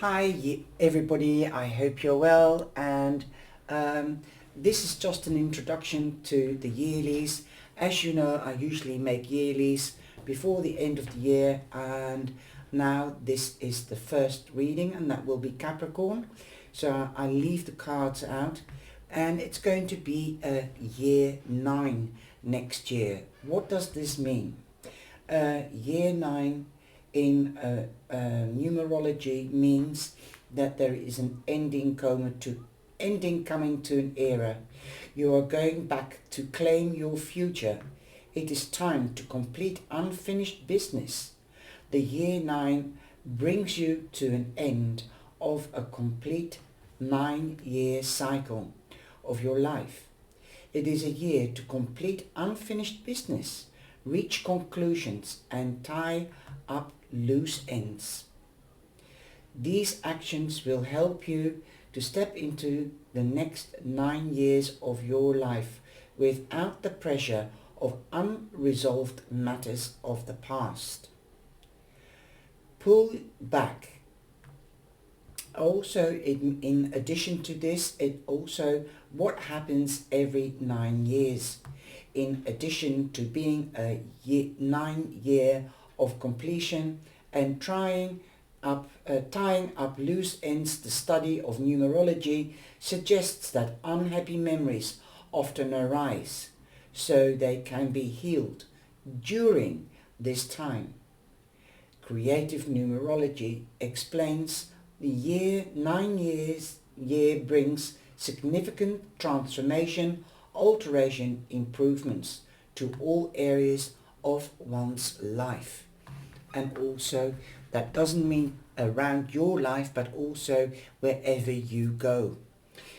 Hi everybody, I hope you're well, and this is just an introduction to the yearlies. As you know, I usually make yearlies before the end of the year, and now this is the first reading, and that will be Capricorn. So I leave the cards out, and it's going to be a year 9 next year. What does this mean? Year 9 in numerology means that there is an ending coming to an era. You are going back to claim your future. It is time to complete unfinished business. The year 9 brings you to an end of a complete 9-year cycle of your life. It is a year to complete unfinished business, reach conclusions, and tie up loose ends. These actions will help you to step into the next 9 years of your life without the pressure of unresolved matters of the past. Pull back. Also, in addition to this, it also what happens every 9 years. In addition to being a 9-year of completion and tying up loose ends, the study of numerology suggests that unhappy memories often arise, so they can be healed during this time. Creative numerology explains the year 9 year brings significant transformation, alteration, improvements to all areas of one's life. And also, that doesn't mean around your life, but also wherever you go.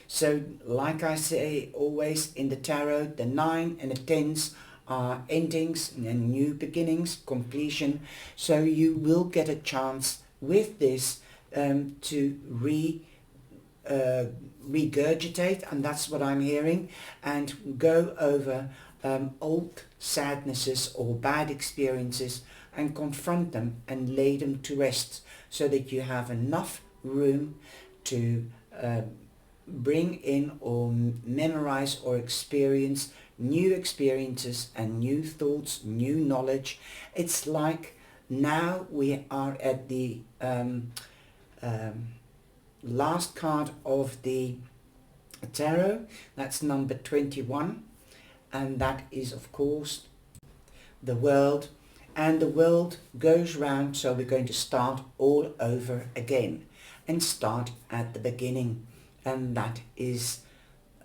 So, like I say always in the tarot, the 9 and the 10s are endings and new beginnings, completion. So you will get a chance with this to regurgitate, and that's what I'm hearing, and go over old sadnesses or bad experiences and confront them and lay them to rest, so that you have enough room to bring in or memorize or experience new experiences and new thoughts, new knowledge. It's like now we are at the last card of the tarot. That's number 21, and that is of course the world. And the world goes round, so we're going to start all over again and start at the beginning, and that is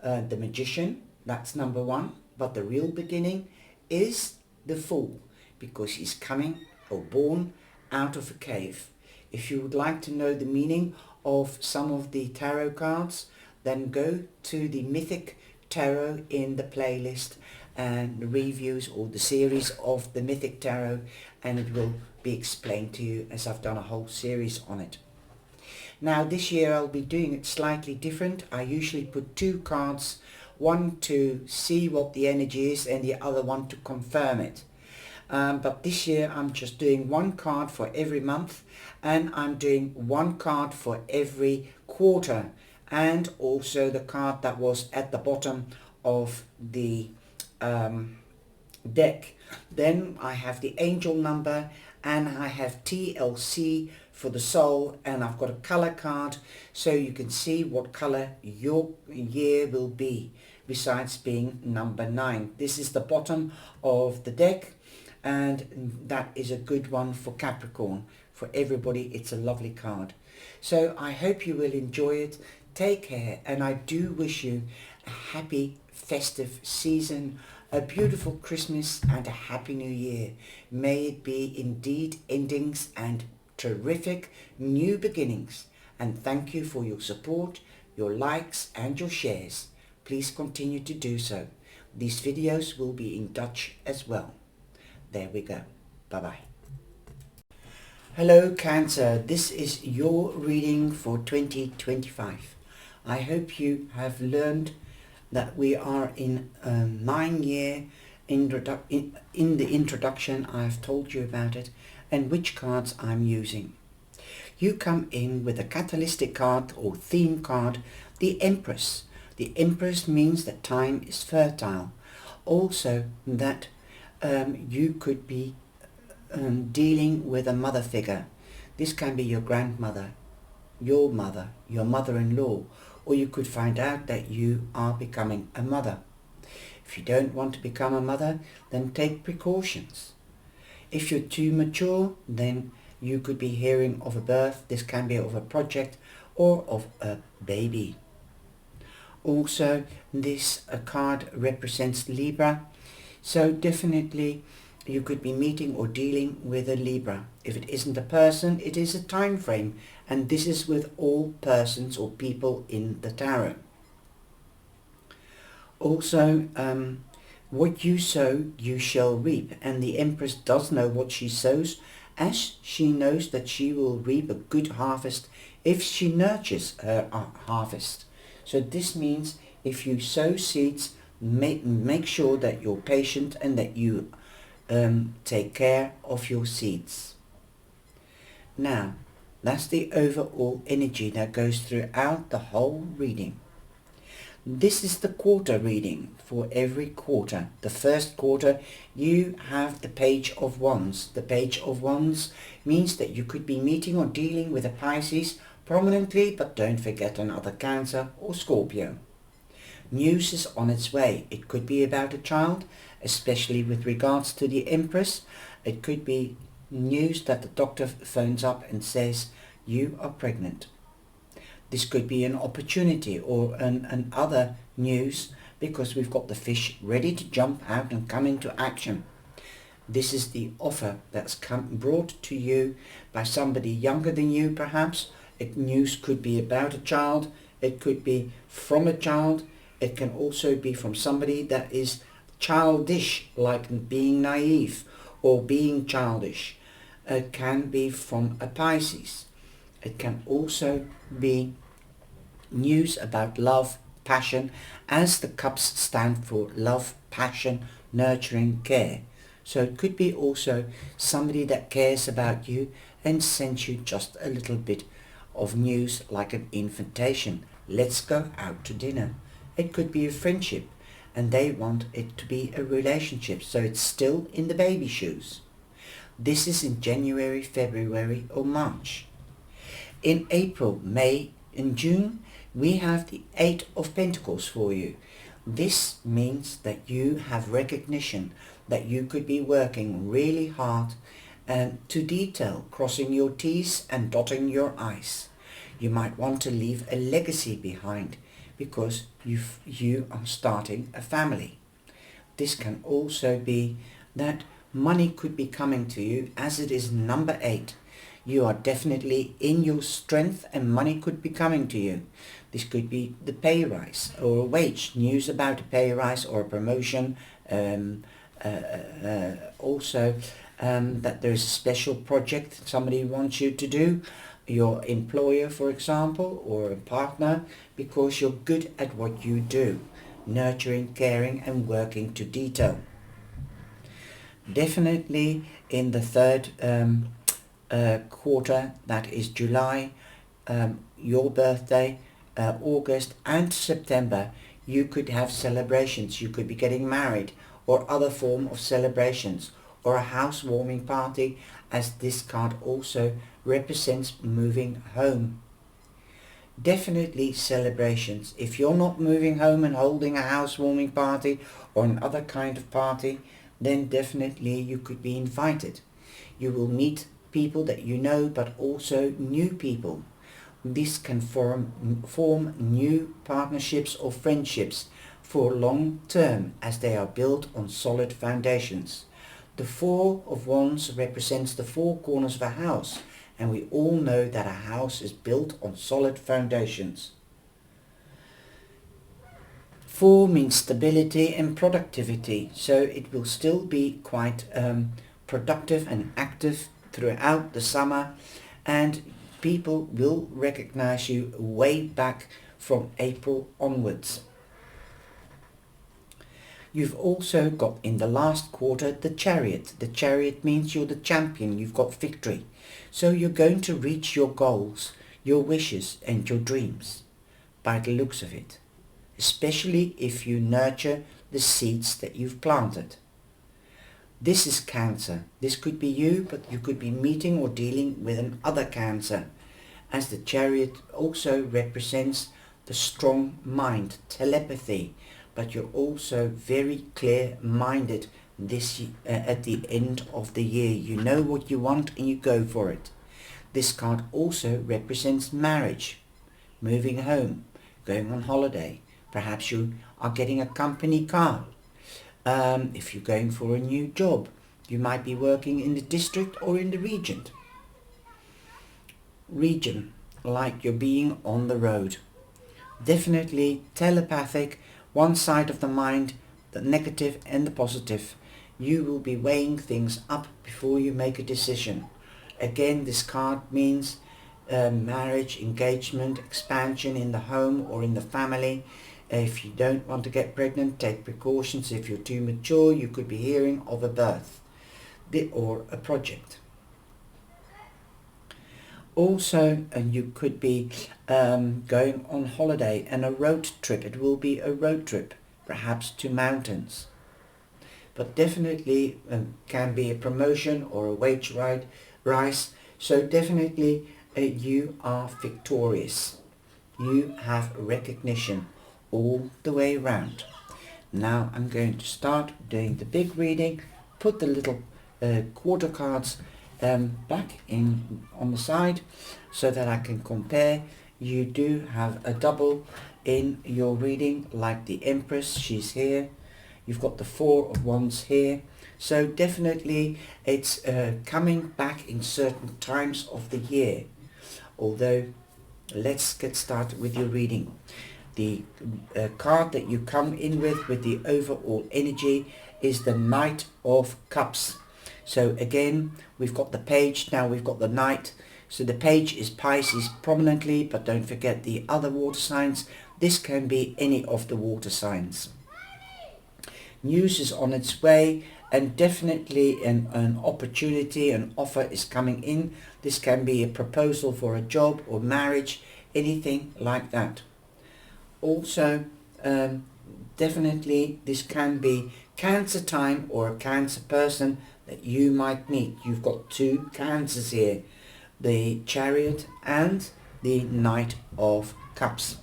the magician. That's number 1, but the real beginning is the fool, because he's coming or born out of a cave. If you would like to know the meaning of some of the tarot cards, then go to the Mythic Tarot in the playlist and the reviews or the series of the Mythic Tarot, and it will be explained to you, as I've done a whole series on it. Now this year I'll be doing it slightly different. I usually put 2 cards, one to see what the energy is and the other one to confirm it. But this year I'm just doing 1 card for every month, and I'm doing 1 card for every quarter, and also the card that was at the bottom of the deck. Then I have the angel number, and I have TLC for the soul, and I've got a color card so you can see what color your year will be, besides being number 9. This is the bottom of the deck, and that is a good one for Capricorn. For everybody, it's a lovely card. So I hope you will enjoy it. Take care, and I do wish you a happy festive season, a beautiful Christmas, and a happy new year. May it be indeed endings and terrific new beginnings. And thank you for your support, your likes and your shares. Please continue to do so. These videos will be in Dutch as well. There we go. Bye-bye. Hello Cancer, this is your reading for 2025. I hope you have learned that we are in a 9-year in the introduction. I've told you about it and which cards I'm using. you come in with a catalytic card or theme card, the Empress. The Empress means that time is fertile. Also that you could be dealing with a mother figure. This can be your grandmother, your mother, your mother-in-law, or you could find out that you are becoming a mother. If you don't want to become a mother, then take precautions. If you're too mature, then you could be hearing of a birth. This can be of a project or of a baby. Also, this card represents Libra, so definitely you could be meeting or dealing with a Libra. If it isn't a person, it is a time frame, and this is with all persons or people in the tarot. Also, what you sow, you shall reap, and the Empress does know what she sows, as she knows that she will reap a good harvest if she nurtures her harvest. So this means if you sow seeds, make sure that you're patient and that you take care of your seeds. Now, that's the overall energy that goes throughout the whole reading. This is the quarter reading for every quarter. The first quarter, you have the Page of Wands. The Page of Wands means that you could be meeting or dealing with a Pisces prominently, but don't forget another Cancer or Scorpio. News is on its way. It could be about a child, especially with regards to the Empress. It could be news that the doctor phones up and says, you are pregnant. This could be an opportunity or an other news, because we've got the fish ready to jump out and come into action. This is the offer that's brought to you by somebody younger than you, perhaps. News could be about a child. It could be from a child. It can also be from somebody that is childish, like being naive or being childish. It can be from a Pisces. It can also be news about love, passion, as the cups stand for love, passion, nurturing, care. So it could be also somebody that cares about you and sends you just a little bit of news, like an invitation. Let's go out to dinner. It could be a friendship, and they want it to be a relationship, so it's still in the baby shoes. This is in January, February or March. In April, May and June, we have the Eight of Pentacles for you. This means that you have recognition that you could be working really hard to detail, crossing your T's and dotting your I's. You might want to leave a legacy behind because you are starting a family. This can also be that money could be coming to you, as it is number 8. You are definitely in your strength and money could be coming to you. This could be the pay rise or a wage, news about a pay rise or a promotion. Also that there is a special project somebody wants you to do, your employer for example, or a partner, because you're good at what you do, nurturing, caring and working to detail. Definitely in the third quarter, that is July, your birthday, August and September, you could have celebrations. You could be getting married or other form of celebrations, or a housewarming party, as this card also represents moving home. Definitely celebrations. If you're not moving home and holding a housewarming party or another kind of party, then definitely you could be invited. You will meet people that you know, but also new people. This can form new partnerships or friendships for long term, as they are built on solid foundations. The Four of Wands represents the four corners of a house, and we all know that a house is built on solid foundations. 4 means stability and productivity, so it will still be quite productive and active throughout the summer, and people will recognize you way back from April onwards. You've also got in the last quarter the Chariot. The Chariot means you're the champion, you've got victory. So you're going to reach your goals, your wishes and your dreams by the looks of it, especially if you nurture the seeds that you've planted. This is Cancer. This could be you, but you could be meeting or dealing with another Cancer, as the Chariot also represents the strong mind, telepathy, but you're also very clear-minded at the end of the year. You know what you want and you go for it. This card also represents marriage, moving home, going on holiday. Perhaps you are getting a company car. If you're going for a new job, you might be working in the district or in the region. Like you're being on the road. Definitely telepathic, one side of the mind, the negative and the positive. You will be weighing things up before you make a decision. Again, this card means marriage, engagement, expansion in the home or in the family. If you don't want to get pregnant, take precautions. If you're too mature, you could be hearing of a birth or a project. Also, you could be going on holiday and a road trip. It will be a road trip, perhaps to mountains. But definitely can be a promotion or a wage rise. So definitely you are victorious. You have recognition all the way around. Now I'm going to start doing the big reading. Put the little quarter cards back in on the side so that I can compare. You do have a double in your reading, like the Empress, she's here. You've got the Four of Wands here. So definitely it's coming back in certain times of the year. Although, let's get started with your reading. The card that you come in with the overall energy is the Knight of Cups. So again, we've got the Page, now we've got the Knight. So the Page is Pisces prominently, but don't forget the other water signs. This can be any of the water signs. News is on its way, and definitely an opportunity, an offer is coming in. This can be a proposal for a job or marriage, anything like that. Also, definitely this can be Cancer time or a Cancer person that you might meet. You've got two Cancers here, the Chariot and the Knight of Cups.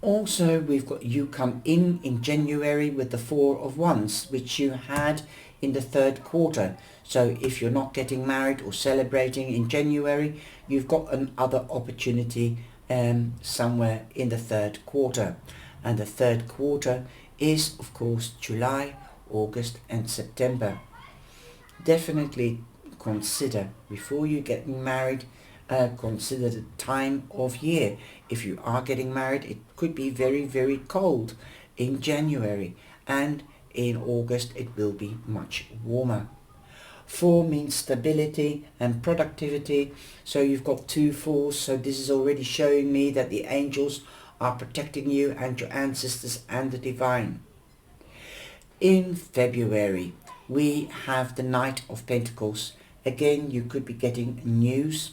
Also, we've got you come in January with the Four of Wands, which you had in the third quarter. So if you're not getting married or celebrating in January, you've got another opportunity somewhere in the third quarter. And the third quarter is, of course, July, August and September. Definitely consider, before you get married, consider the time of year. If you are getting married, it could be very, very cold in January, and in August it will be much warmer. 4 means stability and productivity, so you've got 2 4s, so this is already showing me that the angels are protecting you and your ancestors and the divine. In February we have the Knight of Pentacles. Again, you could be getting news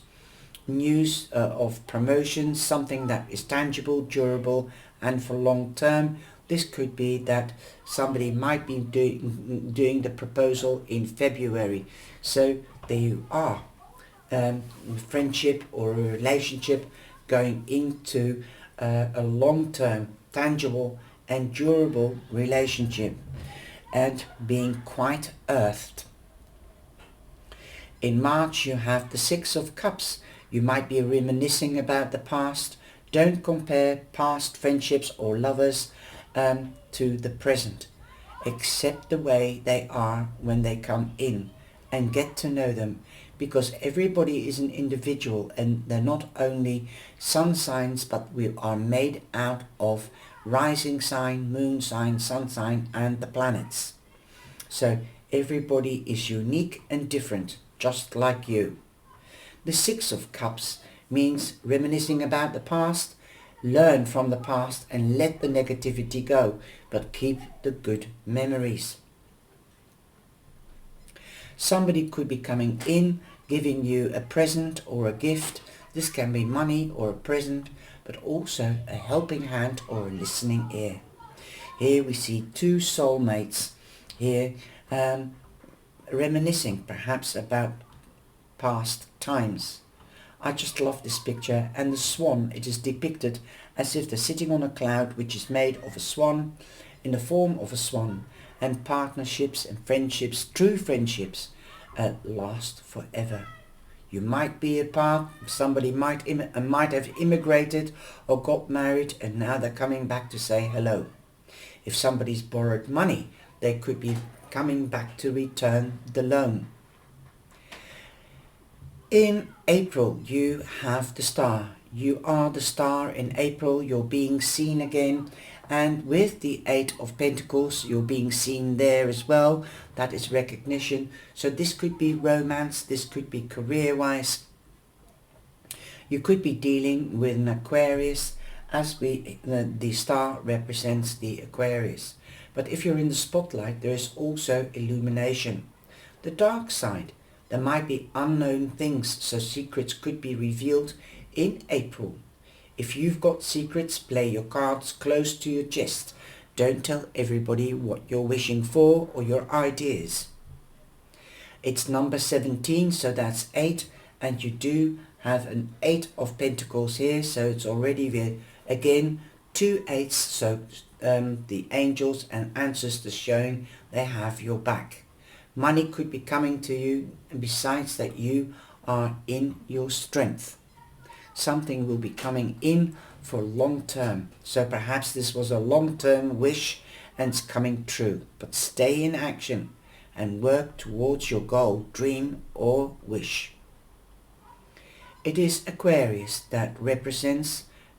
of promotion, something that is tangible, durable and for long term. This could be that somebody might be doing the proposal in February. So there you are, friendship or a relationship going into a long-term, tangible and durable relationship, and being quite earthed. In March you have the Six of Cups. You might be reminiscing about the past. Don't compare past friendships or lovers to the present. Accept the way they are when they come in and get to know them, because everybody is an individual and they're not only sun signs, but we are made out of rising sign, moon sign, sun sign and the planets. So everybody is unique and different, just like you. The Six of Cups means reminiscing about the past, Learn from the past and let the negativity go, but keep the good memories. Somebody could be coming in, giving you a present or a gift. This can be money or a present, but also a helping hand or a listening ear. Here we see two soulmates here, reminiscing perhaps about past times. I just love this picture, and the swan, it is depicted as if they're sitting on a cloud which is made of a swan, in the form of a swan, and partnerships and friendships, true friendships, last forever. You might be a part, somebody might have immigrated or got married, and now they're coming back to say hello. If somebody's borrowed money, they could be coming back to return the loan. In April, you have the star. You are the star in April. You're being seen again. And with the Eight of Pentacles, you're being seen there as well. That is recognition. So this could be romance. This could be career-wise. You could be dealing with an Aquarius, as the star represents the Aquarius. But if you're in the spotlight, there is also illumination. The dark side. There might be unknown things, so secrets could be revealed in April. If you've got secrets, play your cards close to your chest. Don't tell everybody what you're wishing for or your ideas. It's number 17, so that's 8, and you do have an 8 of Pentacles here, so it's already again 2 8s, so the angels and ancestors showing they have your back. Money could be coming to you, and besides that, you are in your strength. Something will be coming in for long term. So perhaps this was a long-term wish and it's coming true. But stay in action and work towards your goal, dream or wish. It is Aquarius that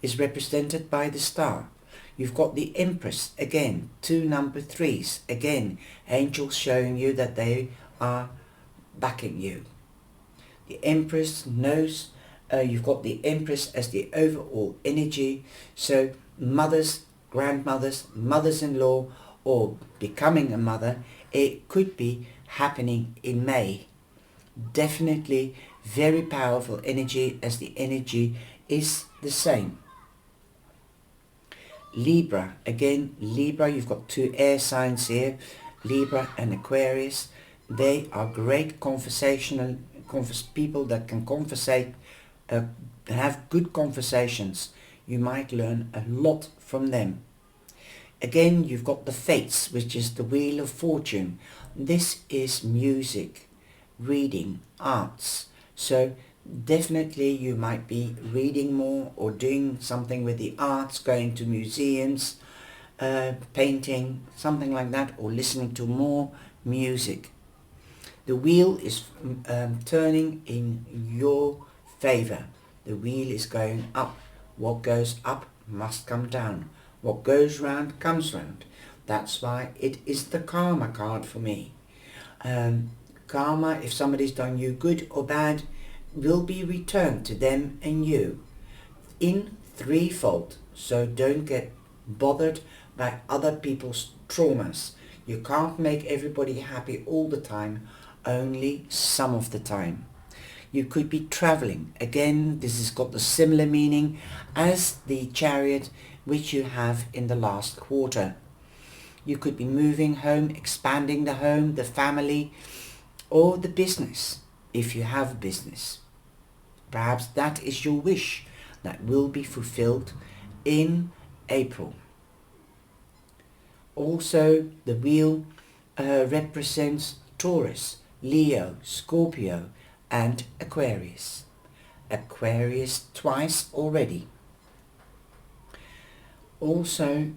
is represented by the star. You've got the Empress, again, 2 number 3s, again, angels showing you that they are backing you. The Empress knows, you've got the Empress as the overall energy, so mothers, grandmothers, mothers-in-law, or becoming a mother, it could be happening in May. Definitely very powerful energy, as the energy is the same. Libra, again, Libra, you've got 2 air signs here, Libra and Aquarius. They are great conversational people that can conversate, have good conversations. You might learn a lot from them. Again, you've got the Fates, which is the Wheel of Fortune. This is music, reading, arts. So definitely you might be reading more or doing something with the arts, going to museums, painting, something like that, or listening to more music. The wheel is turning in your favor. The wheel is going up. What goes up must come down. What goes round comes round. That's why it is the karma card for me. Karma, if somebody's done you good or bad, will be returned to them and you in threefold. So don't get bothered by other people's traumas. You can't make everybody happy all the time, only some of the time. You could be traveling. Again, this has got the similar meaning as the Chariot, which you have in the last quarter. You could be moving home, expanding the home, the family, or the business, if you have a business. Perhaps that is your wish that will be fulfilled in April. Also, the wheel represents Taurus, Leo, Scorpio, and Aquarius. Aquarius twice already. Also,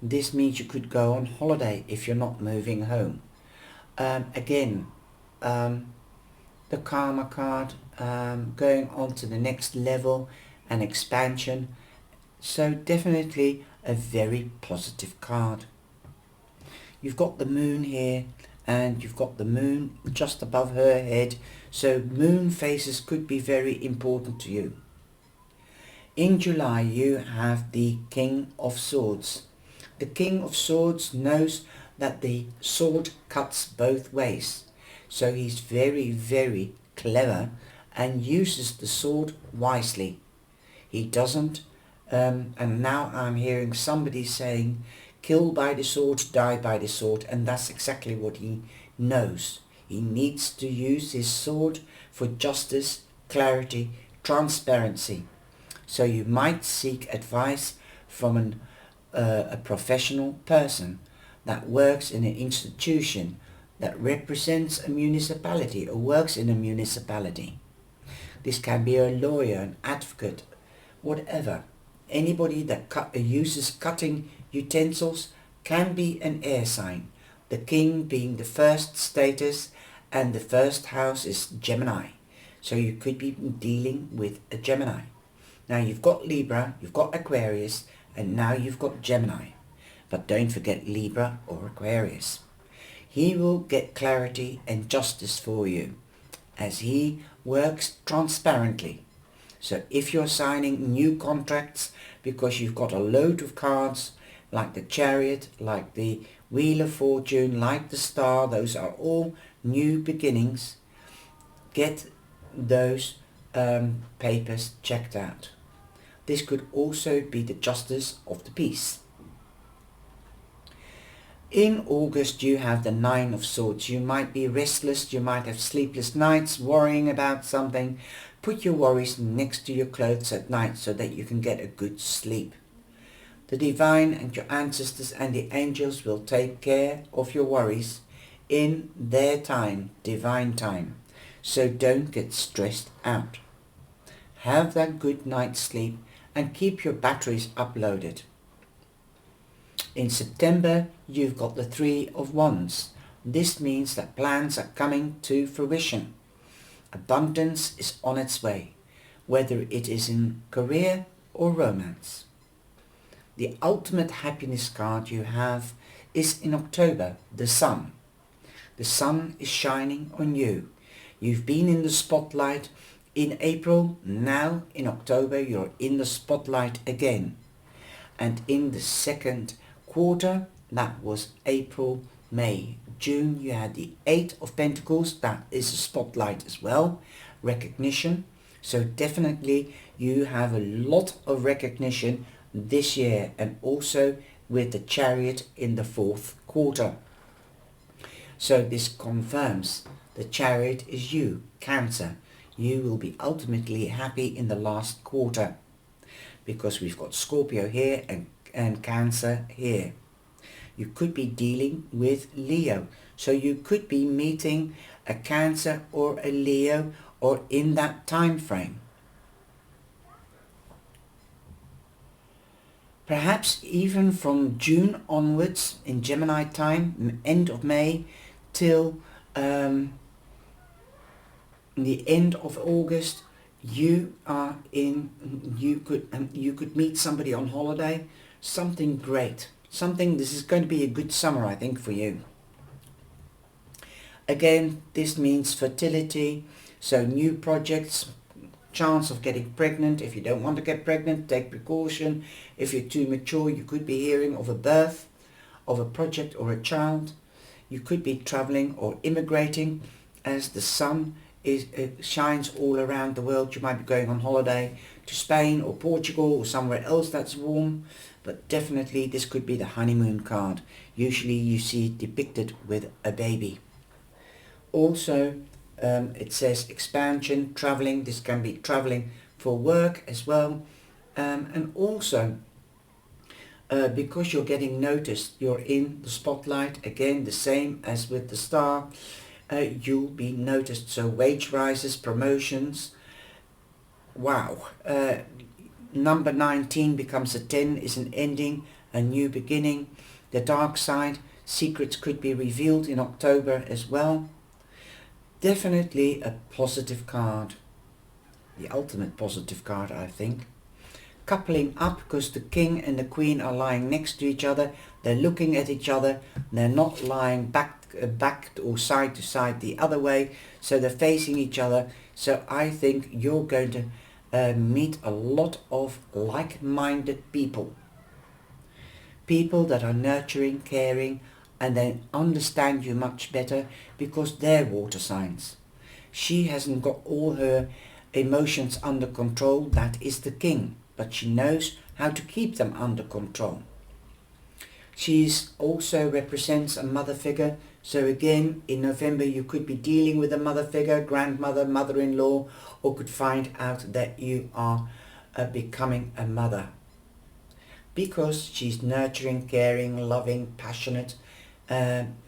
this means you could go on holiday if you're not moving home. Again, the karma card, going on to the next level and expansion. So definitely a very positive card. You've got the moon here, and you've got the moon just above her head. So moon phases could be very important to you. In July you have the King of Swords. The King of Swords knows that the sword cuts both ways. So he's very, very clever and uses the sword wisely. He doesn't, and now I'm hearing somebody saying, kill by the sword, die by the sword, and that's exactly what he knows. He needs to use his sword for justice, clarity, transparency. So you might seek advice from a professional person that works in an institution that represents a municipality or works in a municipality. This can be a lawyer, an advocate, whatever. Anybody that uses cutting utensils can be an air sign. The king being the first status and the first house is Gemini. So you could be dealing with a Gemini. Now you've got Libra, you've got Aquarius, and now you've got Gemini. But don't forget Libra or Aquarius. He will get clarity and justice for you as he works transparently. So if you're signing new contracts because you've got a load of cards like the Chariot, like the Wheel of Fortune, like the Star, those are all new beginnings, get those papers checked out. This could also be the Justice of the Peace. In August you have the Nine of Swords. You might be restless, you might have sleepless nights, worrying about something. Put your worries next to your clothes at night so that you can get a good sleep. The divine and your ancestors and the angels will take care of your worries in their time, divine time. So don't get stressed out. Have that good night's sleep and keep your batteries uploaded. In September, you've got the Three of Wands. This means that plans are coming to fruition. Abundance is on its way, whether it is in career or romance. The ultimate happiness card you have is in October, the Sun. The sun is shining on you. You've been in the spotlight in April, now in October you're in the spotlight again. And in the second quarter, that was April, May, June, you had the Eight of Pentacles, that is a spotlight as well, recognition. So definitely you have a lot of recognition this year, and also with the Chariot in the fourth quarter. So this confirms the Chariot is you, Cancer. You will be ultimately happy in the last quarter because we've got Scorpio here and Cancer here. You could be dealing with Leo. So you could be meeting a Cancer or a Leo or in that time frame. Perhaps even from June onwards in Gemini time, end of May till the end of August, you could meet somebody on holiday, something great, this is going to be a good summer, I think, for you. Again, this means fertility, so new projects, chance of getting pregnant. If you don't want to get pregnant, take precaution. If you're too mature, you could be hearing of a birth of a project or a child. You could be traveling or immigrating as the sun shines all around the world. You might be going on holiday to Spain or Portugal or somewhere else that's warm, but definitely this could be the honeymoon card. Usually you see it depicted with a baby. Also, it says expansion, traveling. This can be traveling for work as well, and also because you're getting noticed, you're in the spotlight, again the same as with the Star. You'll be noticed, so wage rises, promotions. Wow. Number 19 becomes a 10, is an ending, a new beginning. The dark side, secrets could be revealed in October as well. Definitely a positive card. The ultimate positive card, I think. Coupling up, because the king and the queen are lying next to each other. They're looking at each other. They're not lying back or side to side the other way. So they're facing each other. So I think you're going to meet a lot of like-minded people. People that are nurturing, caring, and they understand you much better because they're water signs. She hasn't got all her emotions under control, that is the king, but she knows how to keep them under control. She also represents a mother figure, so again in November you could be dealing with a mother figure, grandmother, mother-in-law, or could find out that you are becoming a mother. Because she's nurturing, caring, loving, passionate,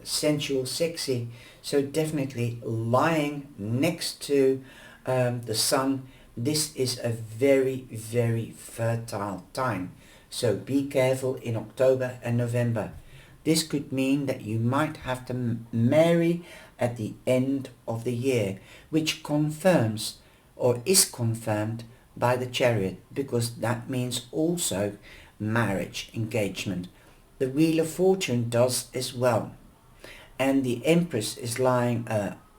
sensual, sexy. So definitely lying next to the sun, this is a very, very fertile time. So be careful in October and November. This could mean that you might have to marry at the end of the year, which confirms or is confirmed by the Chariot, because that means also marriage, engagement. The Wheel of Fortune does as well. And the Empress is lying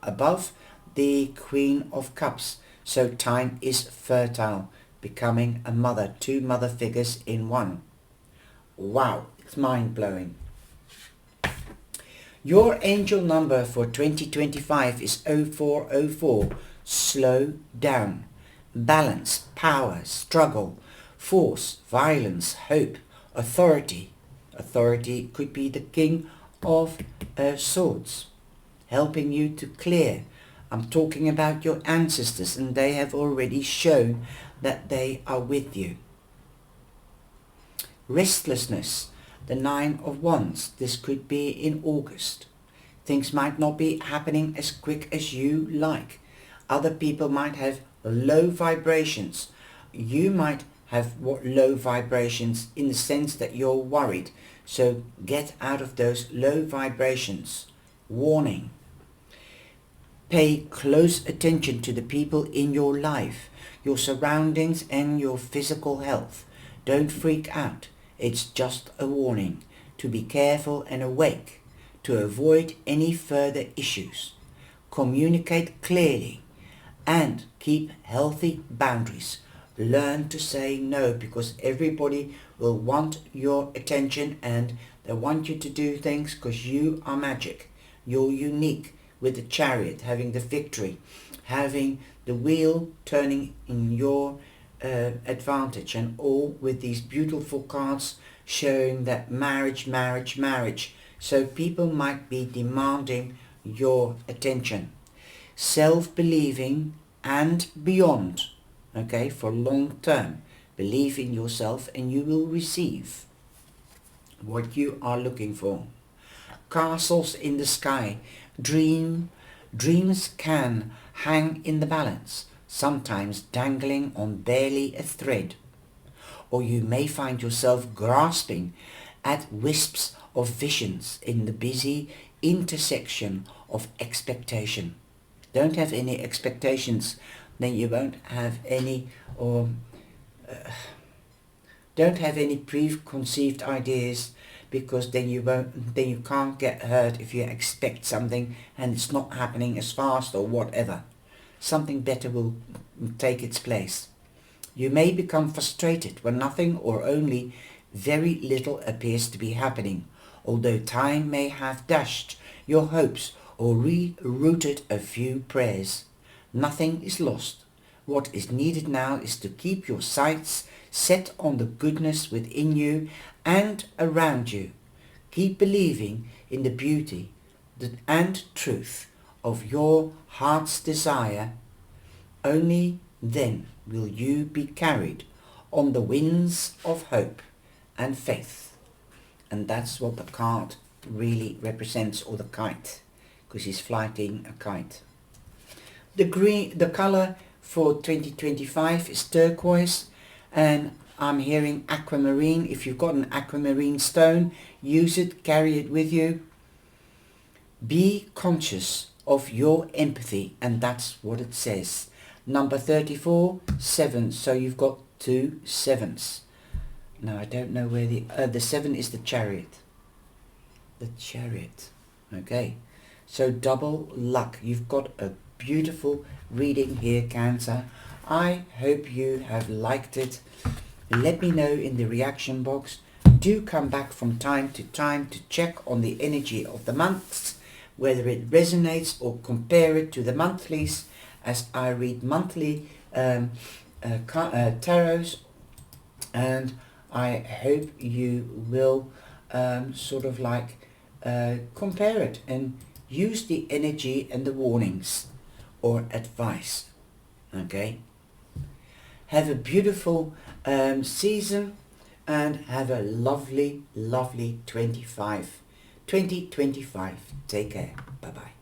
above the Queen of Cups. So time is fertile, becoming a mother, two mother figures in one. Wow, it's mind-blowing. Your angel number for 2025 is 0404. Slow down. Balance, power, struggle, force, violence, hope, authority. Authority could be the King of Swords, helping you to clear. I'm talking about your ancestors, and they have already shown that they are with you. Restlessness, the Nine of Wands. This could be in August. Things might not be happening as quick as you like. Other people might have low vibrations. You might have low vibrations in the sense that you're worried. So get out of those low vibrations. Warning. Pay close attention to the people in your life, your surroundings and your physical health. Don't freak out. It's just a warning to be careful and awake, to avoid any further issues. Communicate clearly and keep healthy boundaries. Learn to say no, because everybody will want your attention and they want you to do things because you are magic. You're unique, with the Chariot having the victory, having the wheel turning in your advantage, and all with these beautiful cards showing that marriage, marriage, marriage. So people might be demanding your attention. Self-believing and beyond, okay, for long term. Believe in yourself and you will receive what you are looking for. Castles in the sky. Dreams can hang in the balance, sometimes dangling on barely a thread. Or you may find yourself grasping at wisps of visions in the busy intersection of expectation. Don't have any expectations, then you won't have any, or don't have any preconceived ideas, because then you can't get hurt if you expect something and it's not happening as fast or whatever. Something better will take its place. You may become frustrated when nothing or only very little appears to be happening, although time may have dashed your hopes or rerouted a few prayers. Nothing is lost. What is needed now is to keep your sights set on the goodness within you and around you. Keep believing in the beauty and truth of your heart's desire. Only then will you be carried on the winds of hope and faith. And that's what the card really represents, or the kite, because he's flying a kite. The color for 2025 is turquoise, and I'm hearing aquamarine. If you've got an aquamarine stone, use it, carry it with you. Be conscious of your empathy, and that's what it says. Number 34, 7, so you've got 2 sevens. Now I don't know where the 7 is the Chariot. The Chariot. Okay, so double luck. You've got a beautiful reading here, Cancer. I hope you have liked it. Let me know in the reaction box. Do come back from time to time to check on the energy of the months, whether it resonates, or compare it to the monthlies, as I read monthly tarots, and I hope you will sort of like compare it and use the energy and the warnings or advice. Okay, have a beautiful season, and have a lovely 2025. Take care. Bye bye.